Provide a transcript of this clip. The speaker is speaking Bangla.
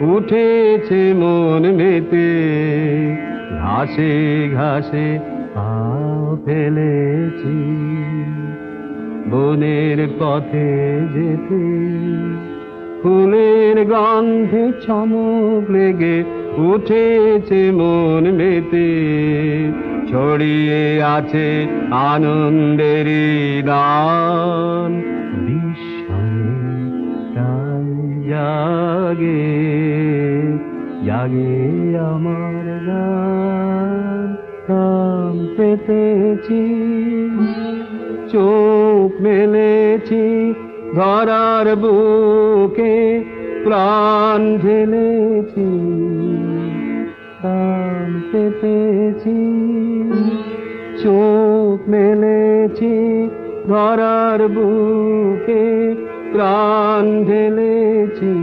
উঠেছে মন মেতে, ঘাসে ঘাসে পাও ফেলেছি, বনের পথে যেতে ফুলের গন্ধে চমক লেগে উঠেছে মন মেতে, ছড়িয়ে আছে আনন্দেরই গান, বিস্ময়ে তাই জাগে জাগে আমার গান। কান পেতেছি, চোখ মেলেছি ধরার বুকে, প্রাণ ঢেলেছি, কান পেতেছি, চোখ মেলেছি ধরার বুকে, প্রাণ ঢেলেছি।